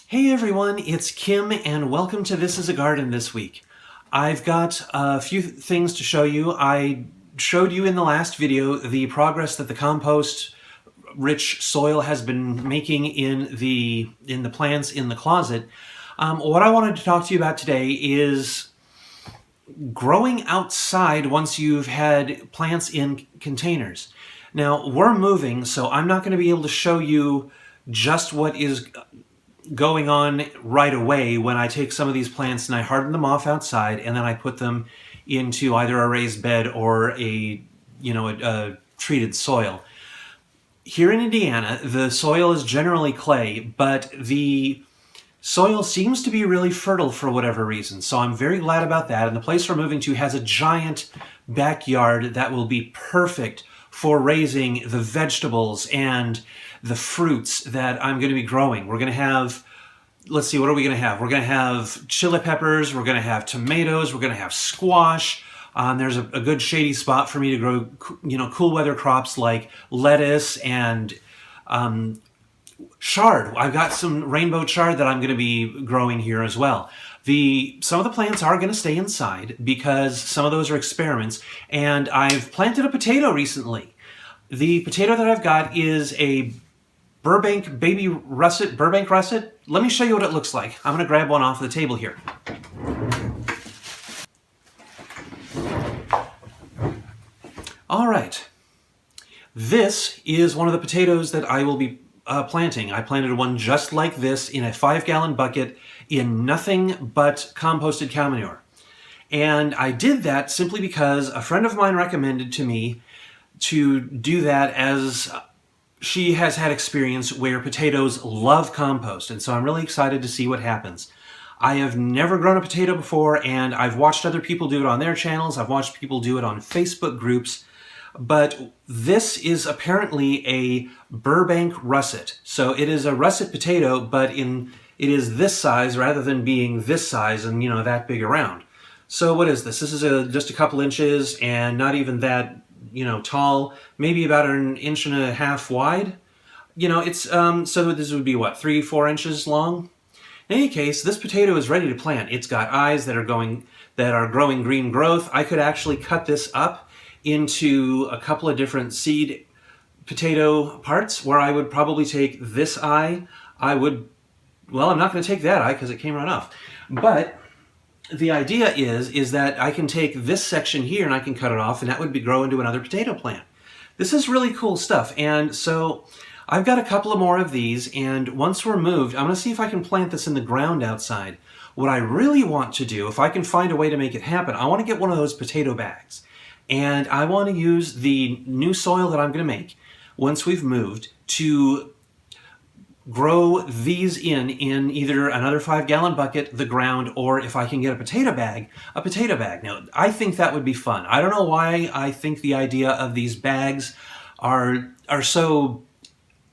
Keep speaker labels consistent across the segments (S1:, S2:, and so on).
S1: Hey everyone, it's Kim and welcome to This is a Garden this week. I've got a few things to show you. I showed you in the last video the progress that the compost-rich soil has been making in the plants in the closet. What I wanted to talk to you about today is growing outside once you've had plants in containers. Now, we're moving, so I'm not going to be able to show you just what is going on right away when I take some of these plants and I harden them off outside and then I put them into either a raised bed or a treated soil. Here in Indiana, the soil is generally clay, but the soil seems to be really fertile for whatever reason, so I'm very glad about that. And the place we're moving to has a giant backyard that will be perfect for raising the vegetables and the fruits that I'm going to be growing. We're going to have, let's see, what are we going to have? We're going to have chili peppers, we're going to have tomatoes, we're going to have squash. There's a good shady spot for me to grow, cool weather crops like lettuce and chard. I've got some rainbow chard that I'm going to be growing here as well. Some of the plants are going to stay inside because some of those are experiments, and I've planted a potato recently. The potato that I've got is a Burbank baby russet, Burbank russet. Let me show you what it looks like. I'm going to grab one off the table here. All right. This is one of the potatoes that I will be planting. I planted one just like this in a 5-gallon bucket in nothing but composted cow manure. And I did that simply because a friend of mine recommended to me to do that, as she has had experience where potatoes love compost, and so I'm really excited to see what happens. I have never grown a potato before, and I've watched other people do it on their channels. I've watched people do it on Facebook groups, but this is apparently a Burbank russet. So it is a russet potato, but it is this size rather than being this size and that big around. So what is this? This is just a couple inches and not even that tall, maybe about 1.5 inches wide. It's so this would be what, 3-4 inches long. In any case, this potato is ready to plant. It's got eyes that are growing green growth. I could actually cut this up into a couple of different seed potato parts where I would probably take this eye. I'm not going to take that eye because it came right off. But the idea is that I can take this section here and I can cut it off, and that would grow into another potato plant. This is really cool stuff, and so I've got a couple of more of these, and once we're moved, I'm going to see if I can plant this in the ground outside. What I really want to do, if I can find a way to make it happen, I want to get one of those potato bags, and I want to use the new soil that I'm going to make once we've moved to grow these in either another 5-gallon bucket, the ground, or if I can get a potato bag. Now, I think that would be fun. I don't know why I think the idea of these bags are so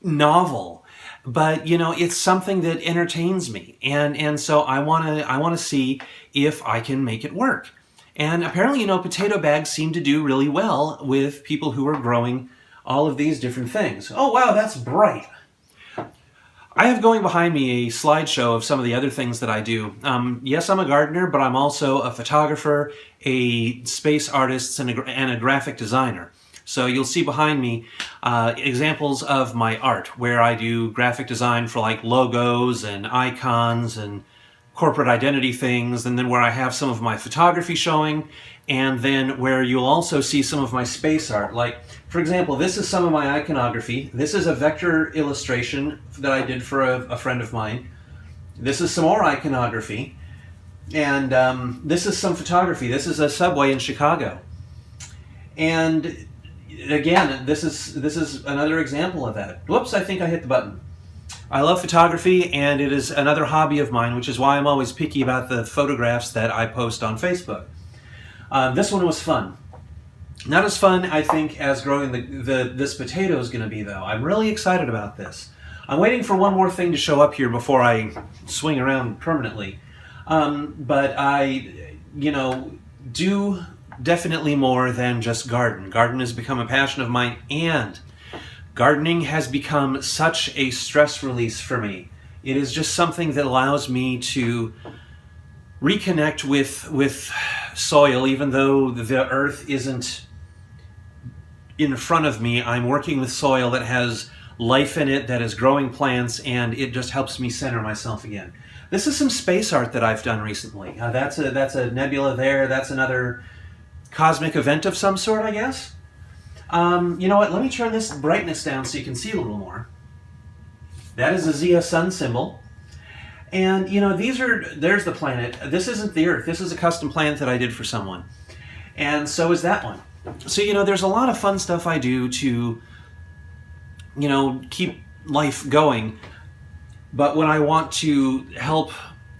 S1: novel, but it's something that entertains me, and so I want to see if I can make it work. And apparently, potato bags seem to do really well with people who are growing all of these different things. Oh wow, that's bright. I have going behind me a slideshow of some of the other things that I do. Yes, I'm a gardener, but I'm also a photographer, a space artist, and a graphic designer. So you'll see behind me examples of my art, where I do graphic design for like logos and icons and corporate identity things, and then where I have some of my photography showing, and then where you'll also see some of my space art. Like, for example, this is some of my iconography. This is a vector illustration that I did for a friend of mine. This is some more iconography, and this is some photography. This is a subway in Chicago, and again, this is another example of that. Whoops, I think I hit the button. I love photography, and it is another hobby of mine, which is why I'm always picky about the photographs that I post on Facebook. This one was fun. Not as fun, I think, as growing this potato is going to be, though. I'm really excited about this. I'm waiting for one more thing to show up here before I swing around permanently. But I, do definitely more than just garden. Garden has become a passion of mine, and gardening has become such a stress release for me. It is just something that allows me to reconnect with soil, even though the earth isn't in front of me. I'm working with soil that has life in it, that is growing plants, and it just helps me center myself again. This is some space art that I've done recently. That's a nebula there. That's another cosmic event of some sort, I guess. You know what? Let me turn this brightness down so you can see a little more. That is a Zia sun symbol. And, you know, there's the planet. This isn't the Earth. This is a custom planet that I did for someone. And so is that one. So, you know, there's a lot of fun stuff I do to, you know, keep life going. But when I want to help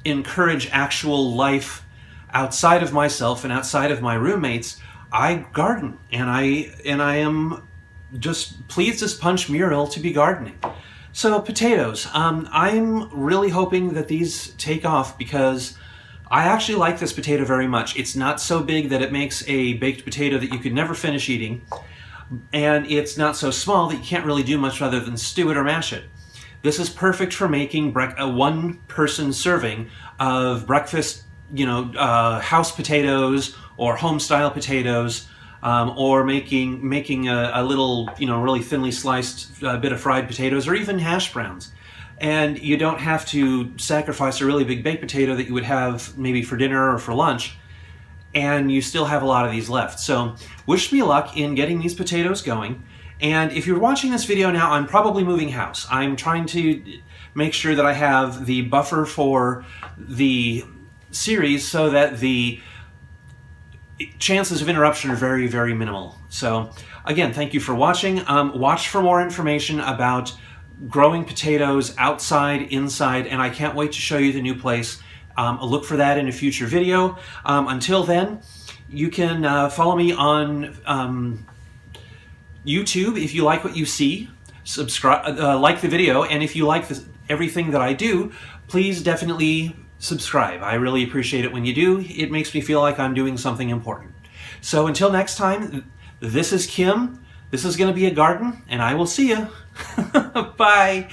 S1: encourage actual life outside of myself and outside of my roommates, I garden. And I am just pleased as punch mural to be gardening. So potatoes, I'm really hoping that these take off because I actually like this potato very much. It's not so big that it makes a baked potato that you could never finish eating, and it's not so small that you can't really do much other than stew it or mash it. This is perfect for making a one-person serving of breakfast, you know, house potatoes or home-style potatoes, or making a little, you know, really thinly sliced bit of fried potatoes, or even hash browns. And you don't have to sacrifice a really big baked potato that you would have maybe for dinner or for lunch, and you still have a lot of these left. So wish me luck in getting these potatoes going. And if you're watching this video now, I'm probably moving house. I'm trying to make sure that I have the buffer for the series so that the chances of interruption are very, very minimal. So again, thank you for watching. Watch for more information about growing potatoes outside, inside, and I can't wait to show you the new place. Look for that in a future video. Until then, you can follow me on YouTube if you like what you see. Subscribe, like the video, and if you like everything that I do, please definitely subscribe. I really appreciate it when you do. It makes me feel like I'm doing something important. So until next time, this is Kim. This is going to be a garden, and I will see you. Bye.